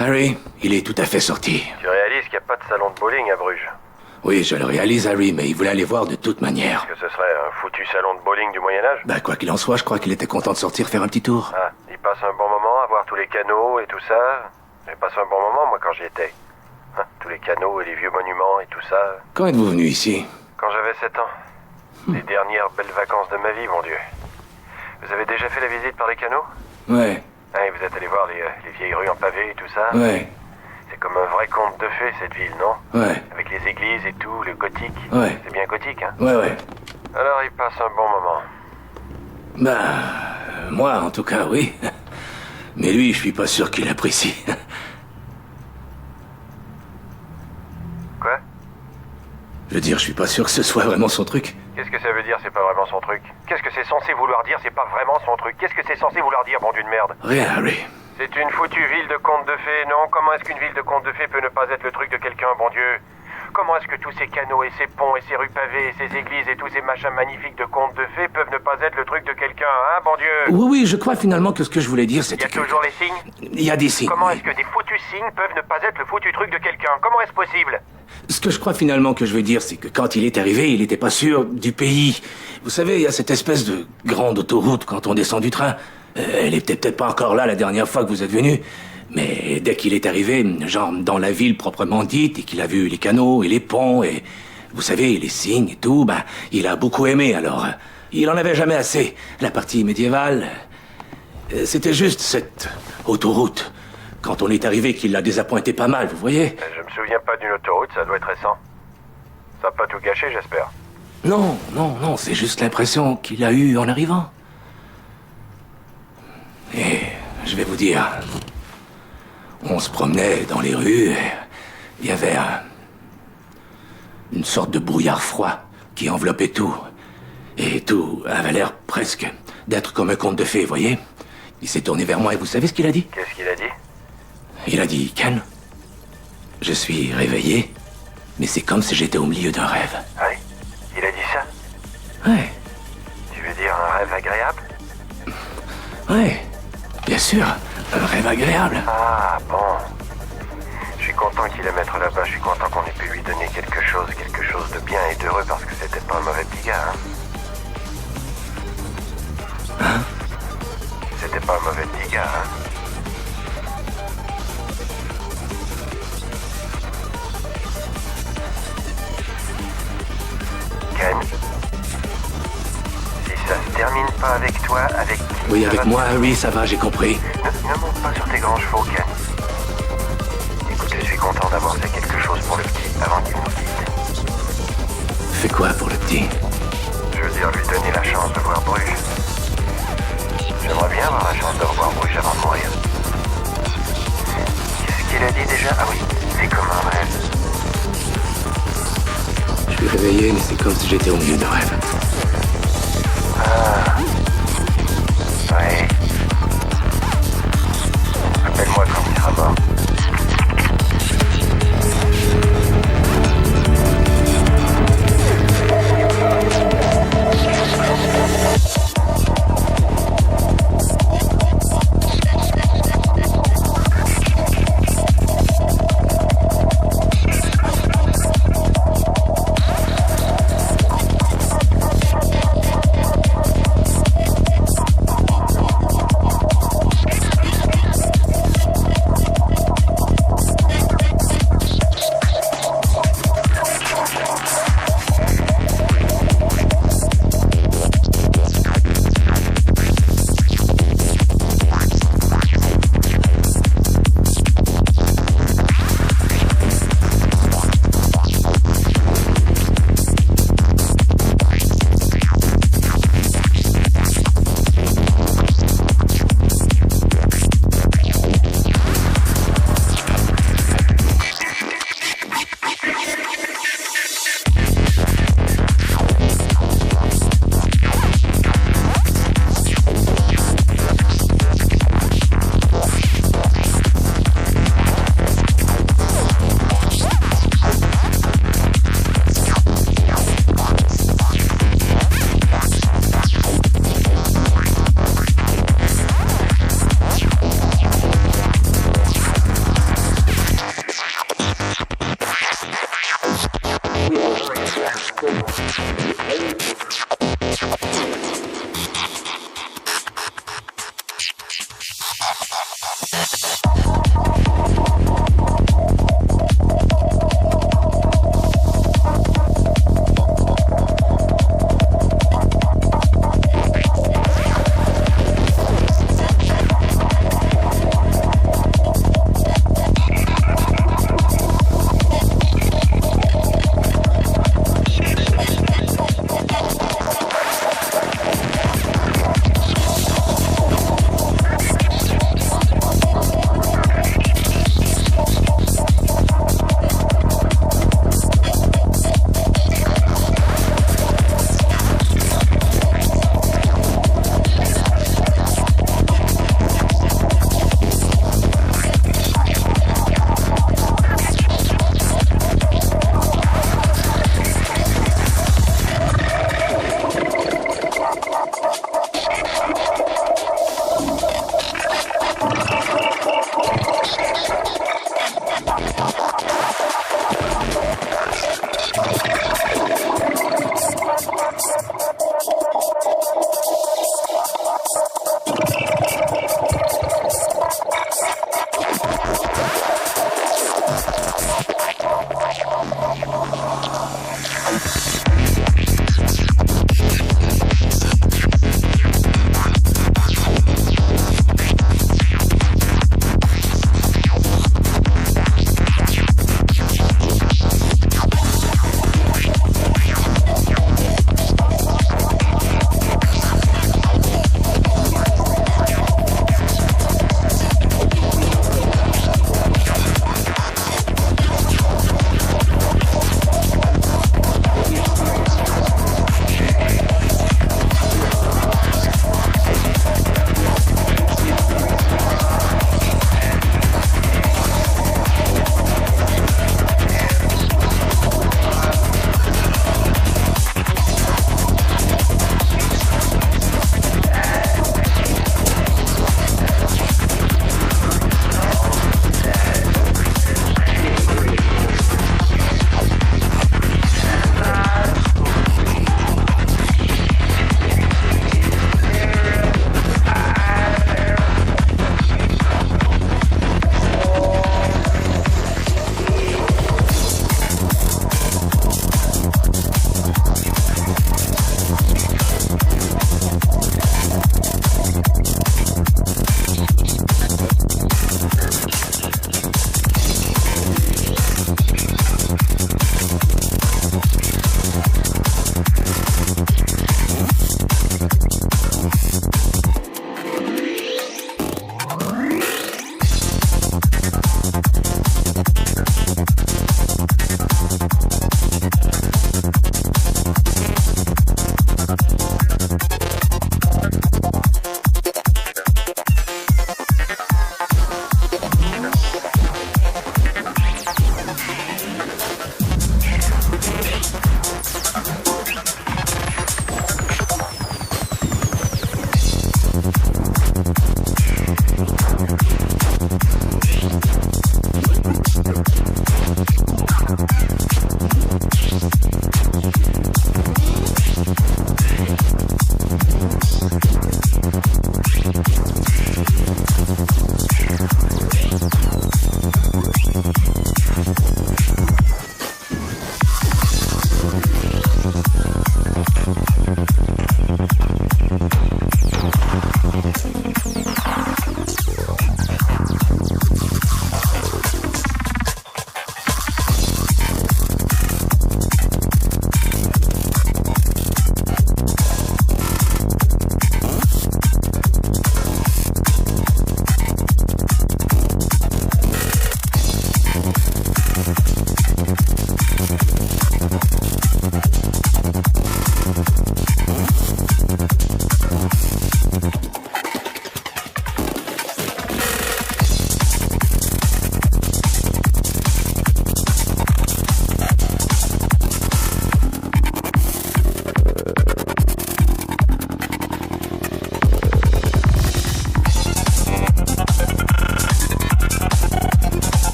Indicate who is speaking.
Speaker 1: Harry, il est tout à fait sorti.
Speaker 2: Tu réalises qu'il n'y a pas de salon de bowling à Bruges?
Speaker 1: Oui, je le réalise, Harry, mais il voulait aller voir de toute manière.
Speaker 2: Que ce serait un foutu salon de bowling du Moyen-Âge?
Speaker 1: Bah, quoi qu'il en soit, je crois qu'il était content de sortir faire un petit tour.
Speaker 2: Ah, il passe un bon moment à voir tous les canaux et tout ça. J'ai passé un bon moment, moi, quand j'y étais. Hein, tous les canaux et les vieux monuments et tout ça.
Speaker 1: Quand êtes-vous venu ici?
Speaker 2: Quand j'avais 7 ans. Les dernières belles vacances de ma vie, mon Dieu. Vous avez déjà fait la visite par les canaux?
Speaker 1: Ouais,
Speaker 2: Ah, et vous êtes allé voir les vieilles rues en pavé et tout ça?
Speaker 1: ouais,
Speaker 2: C'est comme un vrai conte de fées, cette ville, non?
Speaker 1: ouais,
Speaker 2: Avec les églises et tout, le gothique.
Speaker 1: ouais,
Speaker 2: C'est bien gothique, hein?
Speaker 1: ouais.
Speaker 2: Alors, il passe un bon moment.
Speaker 1: Bah, moi, en tout cas, oui. Mais lui, je suis pas sûr qu'il apprécie.
Speaker 2: Quoi?
Speaker 1: Je veux dire, je suis pas sûr que ce soit vraiment son truc.
Speaker 2: Qu'est-ce que ça veut dire, c'est pas vraiment son truc? Qu'est-ce que c'est censé vouloir dire, c'est pas vraiment son truc? Qu'est-ce que c'est censé vouloir dire, bon Dieu de merde?
Speaker 1: Rien, Harry.
Speaker 2: C'est une foutue ville de contes de fées, non? Comment est-ce qu'une ville de contes de fées peut ne pas être le truc de quelqu'un, bon Dieu? Comment est-ce que tous ces canaux et ces ponts et ces rues pavées et ces églises et tous ces machins magnifiques de contes de fées peuvent ne pas être le truc de quelqu'un, hein, bon Dieu?
Speaker 1: Oui, je crois finalement que ce que je voulais dire,
Speaker 2: Il y
Speaker 1: c'était
Speaker 2: a
Speaker 1: que...
Speaker 2: toujours les signes?
Speaker 1: Il y a des signes.
Speaker 2: Comment
Speaker 1: oui.
Speaker 2: est-ce que des foutus signes peuvent ne pas être le foutu truc de quelqu'un? Comment est-ce possible?
Speaker 1: Ce que je crois finalement que je veux dire, c'est que quand il est arrivé, il n'était pas sûr du pays. Vous savez, il y a cette espèce de grande autoroute quand on descend du train. Elle était peut-être pas encore là la dernière fois que vous êtes venu. Mais dès qu'il est arrivé, genre dans la ville proprement dite, et qu'il a vu les canaux et les ponts et... Vous savez, les signes et tout, ben, il a beaucoup aimé, alors... Il en avait jamais assez. La partie médiévale... C'était juste cette autoroute. Quand on est arrivé, qu'il l'a désappointé pas mal, vous voyez?
Speaker 2: Je me souviens pas d'une autoroute, ça doit être récent. Ça a pas tout gâché, j'espère.
Speaker 1: Non, c'est juste l'impression qu'il a eue en arrivant. Et je vais vous dire, on se promenait dans les rues, et il y avait une sorte de brouillard froid qui enveloppait tout. Et tout avait l'air presque d'être comme un conte de fées, voyez? Il s'est tourné vers moi et vous savez ce qu'il a dit?
Speaker 2: Qu'est-ce qu'il a dit?
Speaker 1: Il a dit, Ken, je suis réveillé, mais c'est comme si j'étais au milieu d'un rêve.
Speaker 2: Ah oui? Il a dit ça?
Speaker 1: Ouais.
Speaker 2: Tu veux dire un rêve agréable?
Speaker 1: Ouais, bien sûr, un rêve agréable.
Speaker 2: Ah, bon. Je suis content qu'il aime être là-bas, je suis content qu'on ait pu lui donner quelque chose de bien et d'heureux, parce que c'était pas un mauvais petit gars, hein.
Speaker 1: Hein?
Speaker 2: C'était pas un mauvais petit gars, hein. Ken, si ça se termine pas avec toi, avec qui?
Speaker 1: Oui,
Speaker 2: ça
Speaker 1: avec
Speaker 2: va
Speaker 1: moi, oui, ça va, j'ai compris.
Speaker 2: Ne monte pas sur tes grands chevaux, Ken. Écoute, je suis content d'avoir fait quelque chose pour le petit avant qu'il nous quitte.
Speaker 1: Fais quoi pour le petit?
Speaker 2: Je veux dire, lui donner la chance de voir Bruges. J'aimerais bien avoir la chance de revoir Bruges avant de mourir. Qu'est-ce qu'il a dit déjà? Ah oui, c'est comme un rêve.
Speaker 1: Je suis réveillé, mais c'est comme si j'étais au milieu d'un rêve.